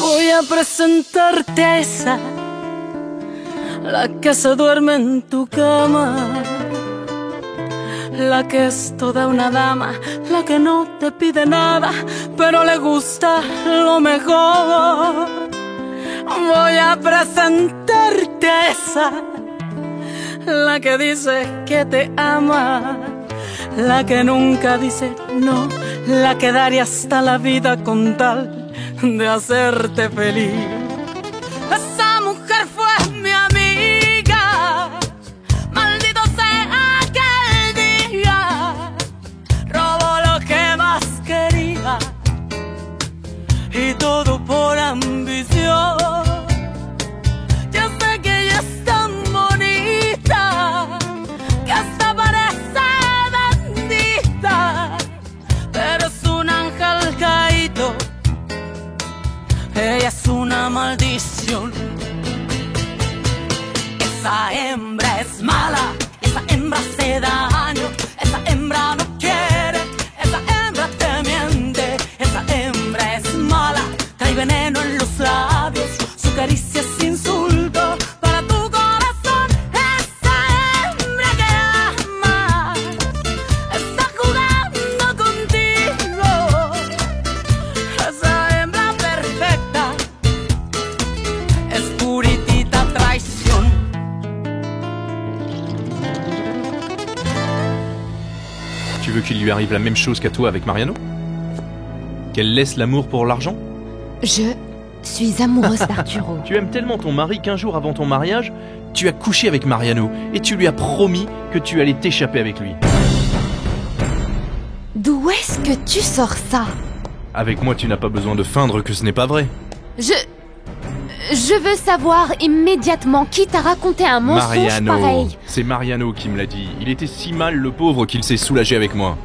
Voy a presentarte a esa, la que se duerme en tu cama, la que es toda una dama, la que no te pide nada, pero le gusta lo mejor. Voy a presentarte a esa, la que dice que te ama, la que nunca dice no, la que daría hasta la vida con tal de hacerte feliz. Esa mujer fue mi amiga, maldito sea aquel día, robó lo que más quería y todo por ambición. Yo sé que ella es tan bonita que hasta parece bendita, pero es un ángel caído. Ella es una maldición. Esa hembra es mala, esa hembra hace daño, esa hembra no quiere, esa hembra te miente, esa hembra es mala, trae veneno en los labios, su caricia es insulto para tu corazón. Esa hembra que ama está jugando contigo. Esa hembra perfecta es puritita traición. Tu veux qu'il lui arrive la même chose qu'à toi avec Mariano? Qu'elle laisse l'amour pour l'argent? Je suis amoureuse d'Arturo. Tu aimes tellement ton mari qu'un jour avant ton mariage, tu as couché avec Mariano et tu lui as promis que tu allais t'échapper avec lui. D'où est-ce que tu sors ça? Avec moi, tu n'as pas besoin de feindre que ce n'est pas vrai. Je veux savoir immédiatement qui t'a raconté un mensonge pareil. C'est Mariano qui me l'a dit. Il était si mal, le pauvre, qu'il s'est soulagé avec moi.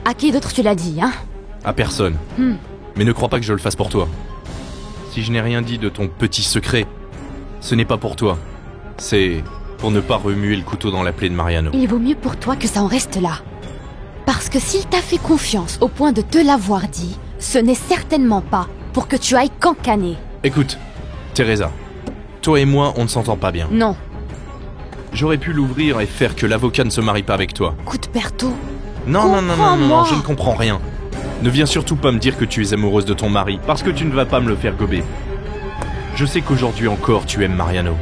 À qui d'autre tu l'as dit, hein? À personne. Mais ne crois pas que je le fasse pour toi. Si je n'ai rien dit de ton petit secret, ce n'est pas pour toi. C'est pour ne pas remuer le couteau dans la plaie de Mariano. Il vaut mieux pour toi que ça en reste là. Parce que s'il t'a fait confiance au point de te l'avoir dit, ce n'est certainement pas pour que tu ailles cancaner. Écoute, Teresa, toi et moi, on ne s'entend pas bien. Non. J'aurais pu l'ouvrir et faire que l'avocat ne se marie pas avec toi. Écoute, Berthaud. Non, je ne comprends rien. Ne viens surtout pas me dire que tu es amoureuse de ton mari, parce que tu ne vas pas me le faire gober. Je sais qu'aujourd'hui encore, tu aimes Mariano.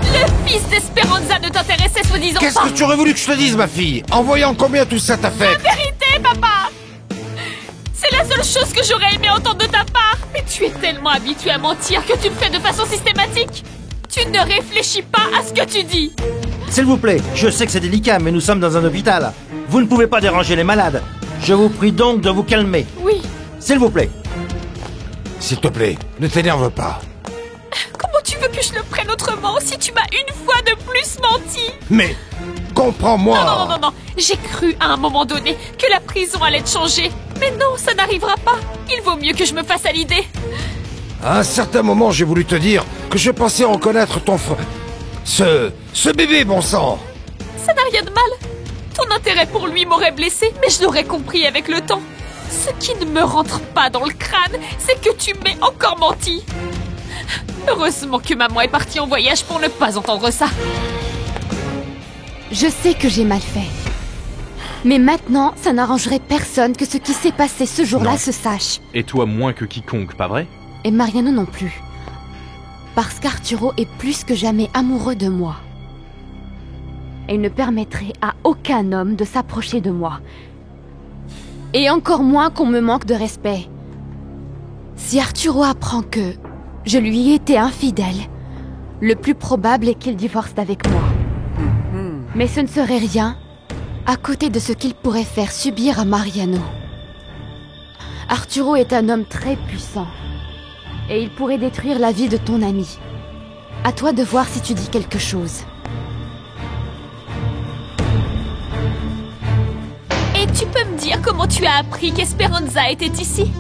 Le fils d'Esperanza ne t'intéressait soi-disant pas. Qu'est-ce que tu aurais voulu que je te dise, ma fille? En voyant combien tout ça t'affecte. La vérité, papa! C'est la seule chose que j'aurais aimé entendre de ta part. Mais tu es tellement habitué à mentir que tu le fais de façon systématique. Tu ne réfléchis pas à ce que tu dis. S'il vous plaît, je sais que c'est délicat, mais nous sommes dans un hôpital. Vous ne pouvez pas déranger les malades. Je vous prie donc de vous calmer. Oui. S'il vous plaît. S'il te plaît, ne t'énerve pas. Comment tu veux que je le prenne autrement si tu m'as une fois de plus menti? Mais, comprends-moi. Non. J'ai cru à un moment donné que la prison allait te changer. Mais non, ça n'arrivera pas. Il vaut mieux que je me fasse à l'idée. À un certain moment, j'ai voulu te dire que je pensais reconnaître ton frère. Ce bébé, bon sang. Ça n'a rien de mal. Ton intérêt pour lui m'aurait blessé, mais je l'aurais compris avec le temps. Ce qui ne me rentre pas dans le crâne, c'est que tu m'aies encore menti. Heureusement que maman est partie en voyage pour ne pas entendre ça. Je sais que j'ai mal fait. Mais maintenant, ça n'arrangerait personne que ce qui s'est passé ce jour-là se sache. Et toi moins que quiconque, pas vrai? Et Mariano non plus. Parce qu'Arturo est plus que jamais amoureux de moi. Et il ne permettrait à aucun homme de s'approcher de moi. Et encore moins qu'on me manque de respect. Si Arturo apprend que je lui ai été infidèle, le plus probable est qu'il divorce avec moi. Mais ce ne serait rien à côté de ce qu'il pourrait faire subir à Mariano. Arturo est un homme très puissant. Et il pourrait détruire la vie de ton ami. À toi de voir si tu dis quelque chose. Et tu peux me dire comment tu as appris qu'Esperanza était ici?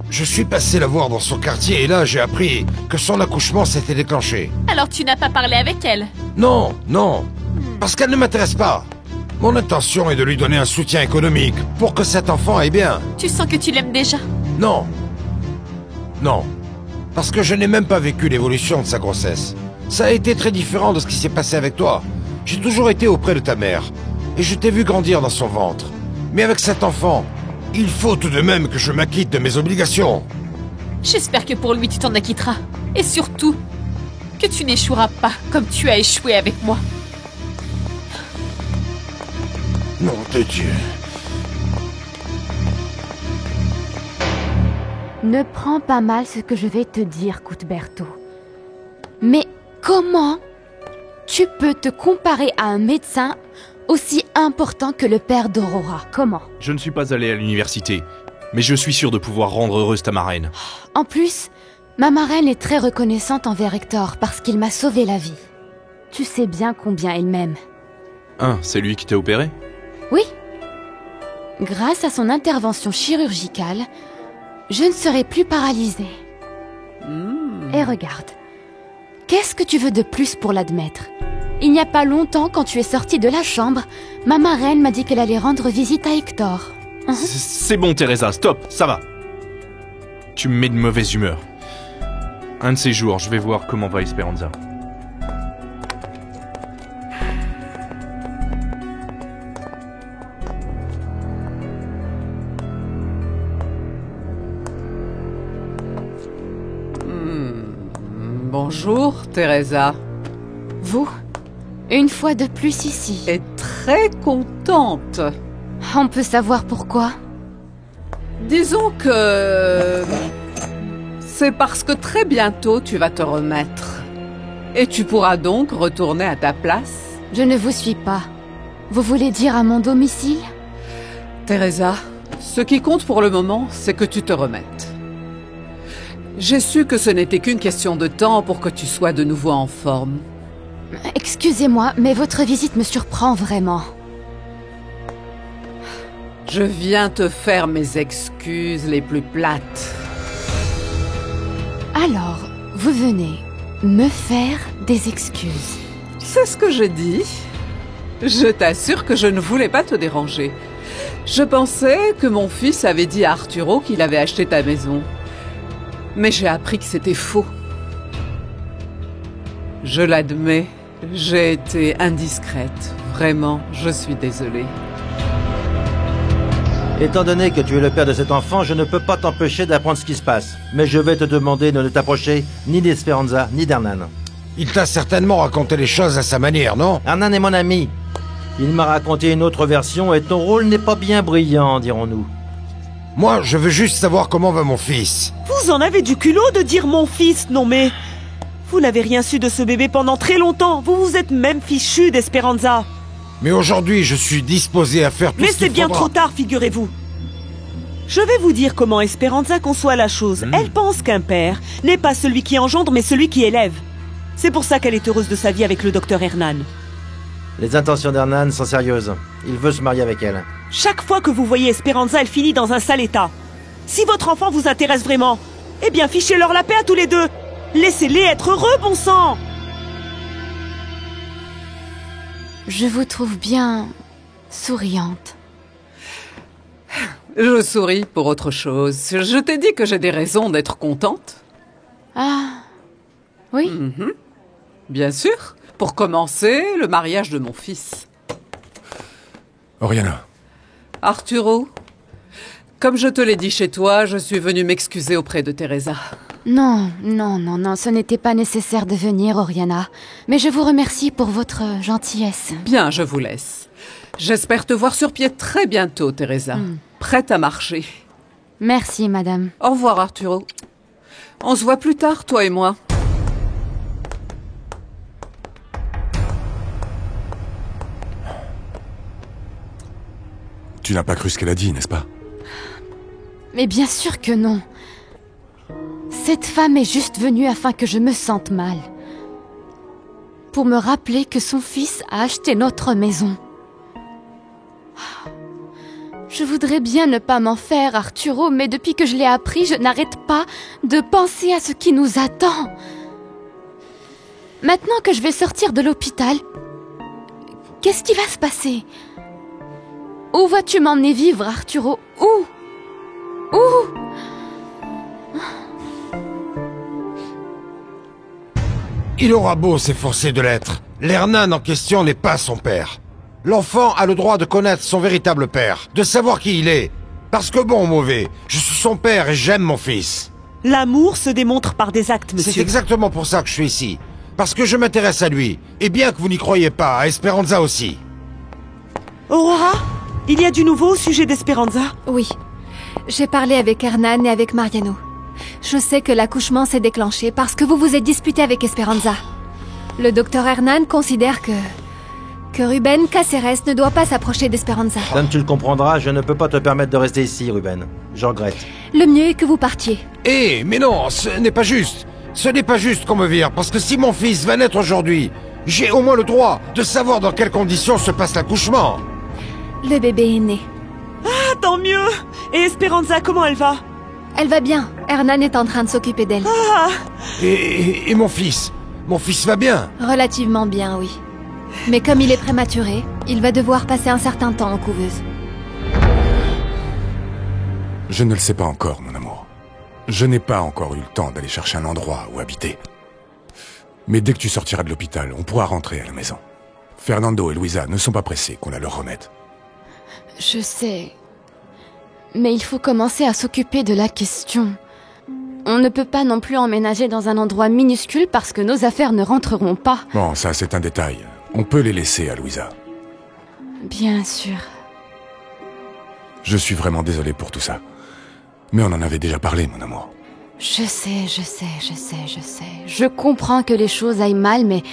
Je suis passé la voir dans son quartier et là, j'ai appris que son accouchement s'était déclenché. Alors tu n'as pas parlé avec elle? Non, non, parce qu'elle ne m'intéresse pas. Mon intention est de lui donner un soutien économique pour que cet enfant aille bien. Tu sens que tu l'aimes déjà? Non. Non. Parce que je n'ai même pas vécu l'évolution de sa grossesse. Ça a été très différent de ce qui s'est passé avec toi. J'ai toujours été auprès de ta mère. Et je t'ai vu grandir dans son ventre. Mais avec cet enfant, il faut tout de même que je m'acquitte de mes obligations. J'espère que pour lui tu t'en acquitteras. Et surtout, que tu n'échoueras pas comme tu as échoué avec moi. Nom de Dieu. Ne prends pas mal ce que je vais te dire, Cuthberto. Mais comment tu peux te comparer à un médecin aussi important que le père d'Aurora? Comment? Je ne suis pas allé à l'université, mais je suis sûr de pouvoir rendre heureuse ta marraine. En plus, ma marraine est très reconnaissante envers Hector parce qu'il m'a sauvé la vie. Tu sais bien combien elle m'aime. C'est lui qui t'a opéré? Oui. Grâce à son intervention chirurgicale, je ne serai plus paralysée. Et regarde, qu'est-ce que tu veux de plus pour l'admettre? Il n'y a pas longtemps, quand tu es sortie de la chambre, ma marraine m'a dit qu'elle allait rendre visite à Hector. C'est bon, Teresa, stop, ça va. Tu me mets de mauvaise humeur. Un de ces jours, je vais voir comment va Esperanza. Bonjour, Teresa. Vous, une fois de plus ici. Et très contente. On peut savoir pourquoi? Disons que... c'est parce que très bientôt tu vas te remettre. Et tu pourras donc retourner à ta place. Je ne vous suis pas. Vous voulez dire à mon domicile? Teresa, ce qui compte pour le moment, c'est que tu te remettes. J'ai su que ce n'était qu'une question de temps pour que tu sois de nouveau en forme. Excusez-moi, mais votre visite me surprend vraiment. Je viens te faire mes excuses les plus plates. Alors, vous venez me faire des excuses. C'est ce que j'ai dit. Je t'assure que je ne voulais pas te déranger. Je pensais que mon fils avait dit à Arturo qu'il avait acheté ta maison. Mais j'ai appris que c'était faux. Je l'admets, j'ai été indiscrète. Vraiment, je suis désolée. Étant donné que tu es le père de cet enfant, je ne peux pas t'empêcher d'apprendre ce qui se passe. Mais je vais te demander de ne t'approcher ni d'Esperanza, ni d'Hernan. Il t'a certainement raconté les choses à sa manière, non? Hernan est mon ami. Il m'a raconté une autre version et ton rôle n'est pas bien brillant, dirons-nous. Moi, je veux juste savoir comment va mon fils. Vous en avez du culot de dire mon fils, non mais... Vous n'avez rien su de ce bébé pendant très longtemps. Vous vous êtes même fichu d'Esperanza. Mais aujourd'hui, je suis disposé à faire tout Mais ce qu'il c'est bien faudra. trop tard, figurez-vous. Je vais vous dire comment Esperanza conçoit la chose. Elle pense qu'un père n'est pas celui qui engendre, mais celui qui élève. C'est pour ça qu'elle est heureuse de sa vie avec le docteur Hernan. Les intentions d'Hernan sont sérieuses. Il veut se marier avec elle. Chaque fois que vous voyez Esperanza, elle finit dans un sale état. Si votre enfant vous intéresse vraiment, eh bien fichez-leur la paix à tous les deux. Laissez-les être heureux, bon sang. Je vous trouve bien souriante. Je souris pour autre chose. Je t'ai dit que j'ai des raisons d'être contente. Ah, oui. Bien sûr. Pour commencer, le mariage de mon fils. Oriana. Arturo, comme je te l'ai dit chez toi, je suis venue m'excuser auprès de Teresa. Non, ce n'était pas nécessaire de venir, Oriana. Mais je vous remercie pour votre gentillesse. Bien, je vous laisse. J'espère te voir sur pied très bientôt, Teresa. Prête à marcher. Merci, madame. Au revoir, Arturo. On se voit plus tard, toi et moi. Tu n'as pas cru ce qu'elle a dit, n'est-ce pas? Mais bien sûr que non. Cette femme est juste venue afin que je me sente mal. Pour me rappeler que son fils a acheté notre maison. Je voudrais bien ne pas m'en faire, Arturo, mais depuis que je l'ai appris, je n'arrête pas de penser à ce qui nous attend. Maintenant que je vais sortir de l'hôpital, qu'est-ce qui va se passer? Où vas-tu m'emmener vivre, Arturo? Où? Il aura beau s'efforcer de l'être, l'Hernan en question n'est pas son père. L'enfant a le droit de connaître son véritable père, de savoir qui il est. Parce que bon ou mauvais, je suis son père et j'aime mon fils. L'amour se démontre par des actes, monsieur. C'est exactement pour ça que je suis ici. Parce que je m'intéresse à lui. Et bien que vous n'y croyez pas, à Esperanza aussi. Aurora, il y a du nouveau au sujet d'Esperanza? Oui. J'ai parlé avec Hernan et avec Mariano. Je sais que l'accouchement s'est déclenché parce que vous vous êtes disputé avec Esperanza. Le docteur Hernan considère que Ruben Caceres ne doit pas s'approcher d'Esperanza. Comme tu le comprendras, je ne peux pas te permettre de rester ici, Ruben. Je regrette. Le mieux est que vous partiez. Mais non, ce n'est pas juste. Ce n'est pas juste qu'on me vire, parce que si mon fils va naître aujourd'hui, j'ai au moins le droit de savoir dans quelles conditions se passe l'accouchement. Le bébé est né. Ah, tant mieux! Et Esperanza, comment elle va? Elle va bien. Hernan est en train de s'occuper d'elle. Ah! Et mon fils? Mon fils va bien? Relativement bien, oui. Mais comme il est prématuré, il va devoir passer un certain temps en couveuse. Je ne le sais pas encore, mon amour. Je n'ai pas encore eu le temps d'aller chercher un endroit où habiter. Mais dès que tu sortiras de l'hôpital, on pourra rentrer à la maison. Fernando et Luisa ne sont pas pressés qu'on la leur remette. Je sais. Mais il faut commencer à s'occuper de la question. On ne peut pas non plus emménager dans un endroit minuscule parce que nos affaires ne rentreront pas. Bon, ça c'est un détail. On peut les laisser à Luisa. Bien sûr. Je suis vraiment désolé pour tout ça. Mais on en avait déjà parlé, mon amour. Je sais. Je comprends que les choses aillent mal, mais...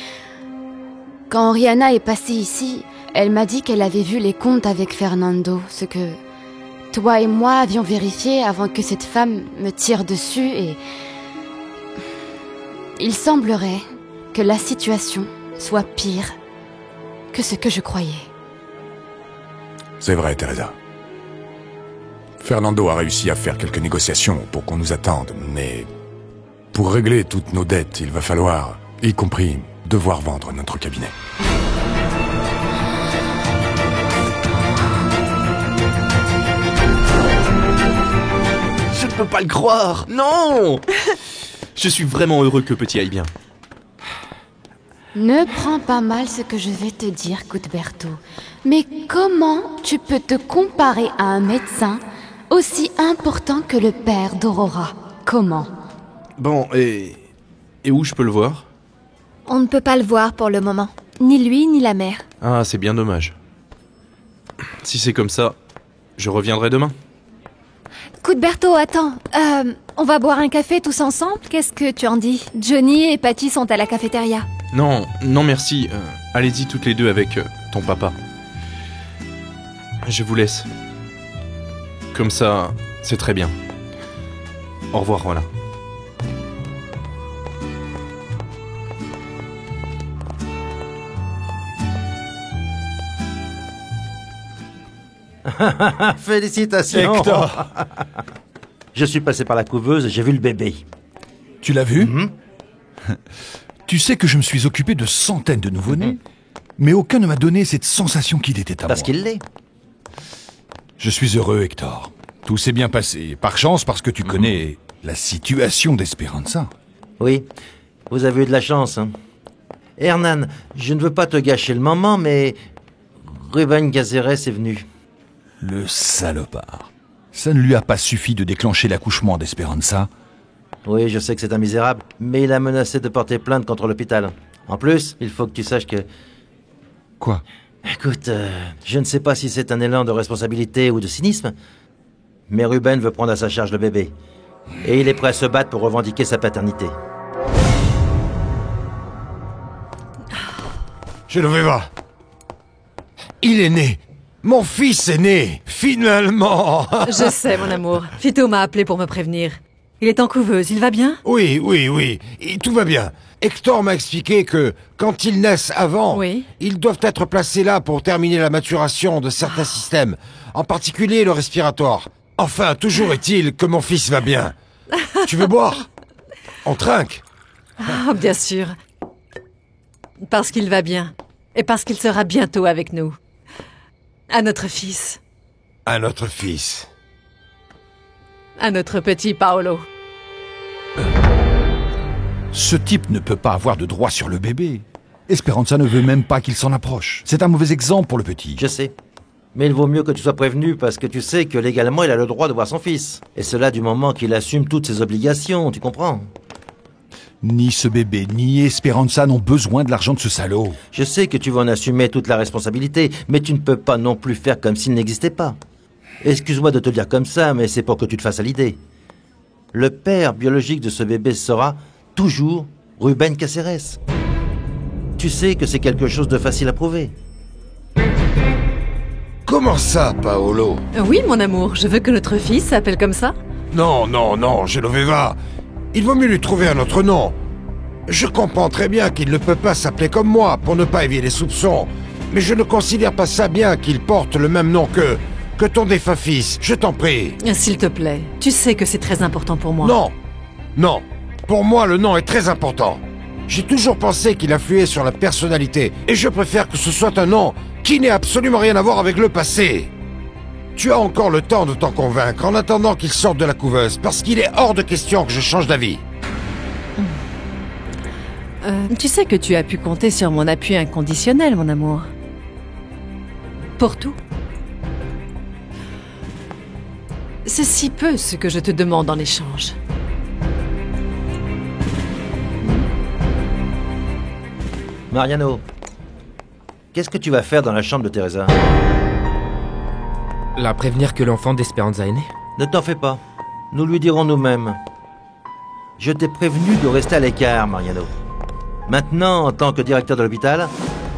Quand Rihanna est passée ici, elle m'a dit qu'elle avait vu les comptes avec Fernando, ce que toi et moi avions vérifié avant que cette femme me tire dessus et... Il semblerait que la situation soit pire que ce que je croyais. C'est vrai, Teresa. Fernando a réussi à faire quelques négociations pour qu'on nous attende, mais... Pour régler toutes nos dettes, il va falloir, y compris, devoir vendre notre cabinet. Je ne peux pas le croire. Non. Je suis vraiment heureux que Petit aille bien. Ne prends pas mal ce que je vais te dire, Cuthberto. Mais comment tu peux te comparer à un médecin aussi important que le père d'Aurora? Comment? Bon, et où je peux le voir? On ne peut pas le voir pour le moment. Ni lui, ni la mère. Ah, c'est bien dommage. Si c'est comme ça, je reviendrai demain. Cuthberto, attends. On va boire un café tous ensemble? Qu'est-ce que tu en dis? Johnny et Patty sont à la cafétéria. Non, merci. Allez-y toutes les deux avec ton papa. Je vous laisse. Comme ça, c'est très bien. Au revoir, voilà. Félicitations. Hector. Je suis passé par la couveuse et j'ai vu le bébé. Tu l'as vu? Tu sais que je me suis occupé de centaines de nouveau-nés, mais aucun ne m'a donné cette sensation qu'il était à moi. Parce qu'il l'est. Je suis heureux, Hector. Tout s'est bien passé. Par chance, parce que tu connais la situation d'Esperanza. Oui, vous avez eu de la chance. Hein. Hernan, je ne veux pas te gâcher le moment, mais Ruben Caceres est venu. Le salopard. Ça ne lui a pas suffi de déclencher l'accouchement d'Esperanza. Oui, je sais que c'est un misérable, mais il a menacé de porter plainte contre l'hôpital. En plus, il faut que tu saches que... Quoi? Écoute, je ne sais pas si c'est un élan de responsabilité ou de cynisme, mais Ruben veut prendre à sa charge le bébé. Et il est prêt à se battre pour revendiquer sa paternité. Genoveva, il est né. Mon fils est né. Finalement. Je sais, mon amour. Fito m'a appelé pour me prévenir. Il est en couveuse, il va bien? Oui, et tout va bien. Hector m'a expliqué que, quand ils naissent avant, ils doivent être placés là pour terminer la maturation de certains systèmes, en particulier le respiratoire. Enfin, toujours est-il que mon fils va bien. Tu veux boire? On trinque. Ah, bien sûr. Parce qu'il va bien. Et parce qu'il sera bientôt avec nous. À notre fils. À notre fils. À notre petit Paolo. Ce type ne peut pas avoir de droit sur le bébé. Esperanza ne veut même pas qu'il s'en approche. C'est un mauvais exemple pour le petit. Je sais. Mais il vaut mieux que tu sois prévenu parce que tu sais que légalement il a le droit de voir son fils. Et cela du moment qu'il assume toutes ses obligations, tu comprends? Ni ce bébé, ni Esperanza n'ont besoin de l'argent de ce salaud. Je sais que tu veux en assumer toute la responsabilité, mais tu ne peux pas non plus faire comme s'il n'existait pas. Excuse-moi de te le dire comme ça, mais c'est pour que tu te fasses à l'idée. Le père biologique de ce bébé sera toujours Ruben Caceres. Tu sais que c'est quelque chose de facile à prouver. Comment ça, Paolo? Oui, mon amour, je veux que notre fils s'appelle comme ça. Non, Genoveva. Il vaut mieux lui trouver un autre nom. Je comprends très bien qu'il ne peut pas s'appeler comme moi pour ne pas éveiller les soupçons. Mais je ne considère pas ça bien qu'il porte le même nom que ton défunt fils. Je t'en prie. S'il te plaît, tu sais que c'est très important pour moi. Non. Pour moi, le nom est très important. J'ai toujours pensé qu'il influait sur la personnalité. Et je préfère que ce soit un nom qui n'ait absolument rien à voir avec le passé. Tu as encore le temps de t'en convaincre en attendant qu'il sorte de la couveuse, parce qu'il est hors de question que je change d'avis. Tu sais que tu as pu compter sur mon appui inconditionnel, mon amour. Pour tout. C'est si peu ce que je te demande en échange. Mariano, qu'est-ce que tu vas faire dans la chambre de Teresa? La prévenir que l'enfant d'Esperanza est né? Ne t'en fais pas. Nous lui dirons nous-mêmes. Je t'ai prévenu de rester à l'écart, Mariano. Maintenant, en tant que directeur de l'hôpital,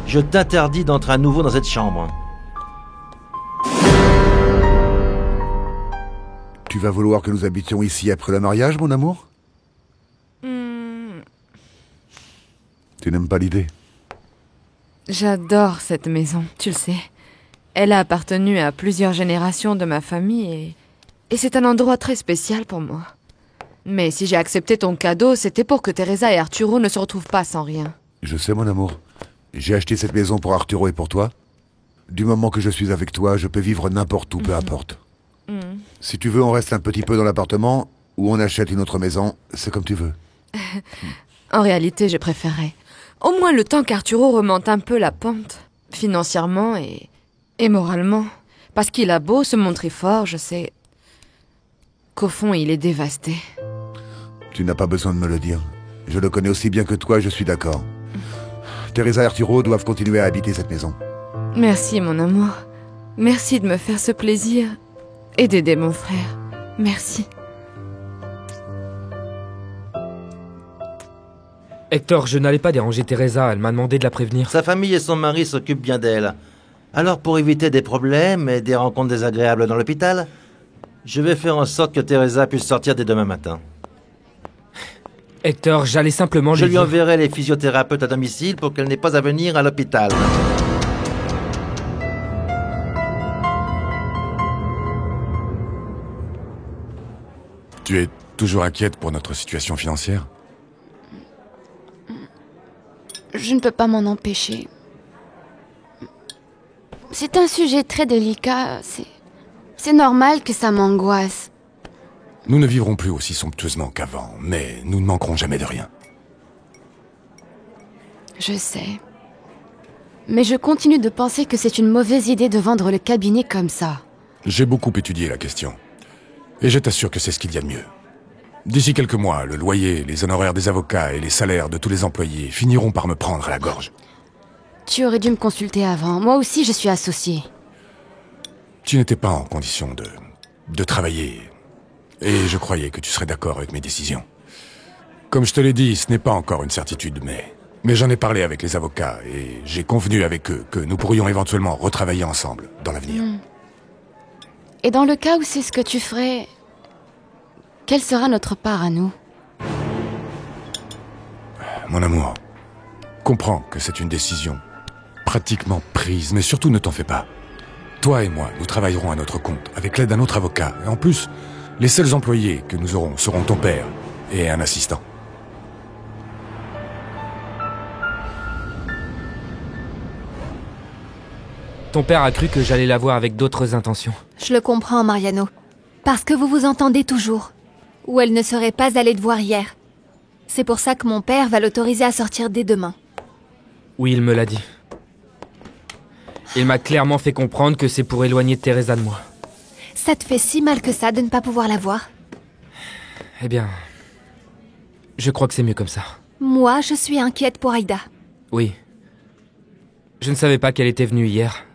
je t'interdis d'entrer à nouveau dans cette chambre. Tu vas vouloir que nous habitions ici après le mariage, mon amour? Tu n'aimes pas l'idée? J'adore cette maison, tu le sais. Elle a appartenu à plusieurs générations de ma famille et c'est un endroit très spécial pour moi. Mais si j'ai accepté ton cadeau, c'était pour que Teresa et Arturo ne se retrouvent pas sans rien. Je sais, mon amour. J'ai acheté cette maison pour Arturo et pour toi. Du moment que je suis avec toi, je peux vivre n'importe où, peu importe. Si tu veux, on reste un petit peu dans l'appartement ou on achète une autre maison, c'est comme tu veux. En réalité, je préférerais. Au moins le temps qu'Arturo remonte un peu la pente, financièrement et moralement. Parce qu'il a beau se montrer fort, je sais qu'au fond, il est dévasté. Tu n'as pas besoin de me le dire. Je le connais aussi bien que toi, je suis d'accord. Teresa et Arturo doivent continuer à habiter cette maison. Merci, mon amour. Merci de me faire ce plaisir et d'aider mon frère. Merci. Hector, je n'allais pas déranger Teresa, elle m'a demandé de la prévenir. Sa famille et son mari s'occupent bien d'elle. Alors pour éviter des problèmes et des rencontres désagréables dans l'hôpital, je vais faire en sorte que Teresa puisse sortir dès demain matin. Hector, j'allais simplement Je lui lui dire... enverrai les physiothérapeutes à domicile pour qu'elle n'ait pas à venir à l'hôpital. Tu es toujours inquiète pour notre situation financière? Je ne peux pas m'en empêcher. C'est un sujet très délicat. C'est normal que ça m'angoisse. Nous ne vivrons plus aussi somptueusement qu'avant, mais nous ne manquerons jamais de rien. Je sais. Mais je continue de penser que c'est une mauvaise idée de vendre le cabinet comme ça. J'ai beaucoup étudié la question. Et je t'assure que c'est ce qu'il y a de mieux. D'ici quelques mois, le loyer, les honoraires des avocats et les salaires de tous les employés finiront par me prendre à la gorge. Tu aurais dû me consulter avant. Moi aussi, je suis associée. Tu n'étais pas en condition de travailler. Et je croyais que tu serais d'accord avec mes décisions. Comme je te l'ai dit, ce n'est pas encore une certitude, mais j'en ai parlé avec les avocats et j'ai convenu avec eux que nous pourrions éventuellement retravailler ensemble dans l'avenir. Et dans le cas où c'est ce que tu ferais, Quelle sera notre part à nous? Mon amour, comprends que c'est une décision pratiquement prise, mais surtout ne t'en fais pas. Toi et moi, nous travaillerons à notre compte, avec l'aide d'un autre avocat. Et en plus, les seuls employés que nous aurons seront ton père et un assistant. Ton père a cru que j'allais la voir avec d'autres intentions. Je le comprends, Mariano. Parce que vous vous entendez toujours. Ou elle ne serait pas allée te voir hier. C'est pour ça que mon père va l'autoriser à sortir dès demain. Oui, il me l'a dit. Il m'a clairement fait comprendre que c'est pour éloigner Teresa de moi. Ça te fait si mal que ça de ne pas pouvoir la voir? Eh bien... je crois que c'est mieux comme ça. Moi, je suis inquiète pour Aïda. Oui. Je ne savais pas qu'elle était venue hier.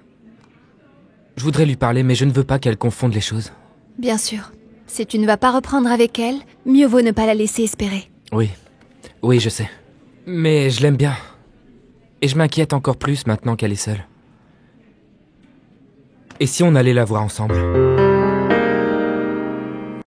Je voudrais lui parler, mais je ne veux pas qu'elle confonde les choses. Bien sûr. Si tu ne vas pas reprendre avec elle, mieux vaut ne pas la laisser espérer. Oui. Oui, je sais. Mais je l'aime bien. Et je m'inquiète encore plus maintenant qu'elle est seule. Et si on allait la voir ensemble ?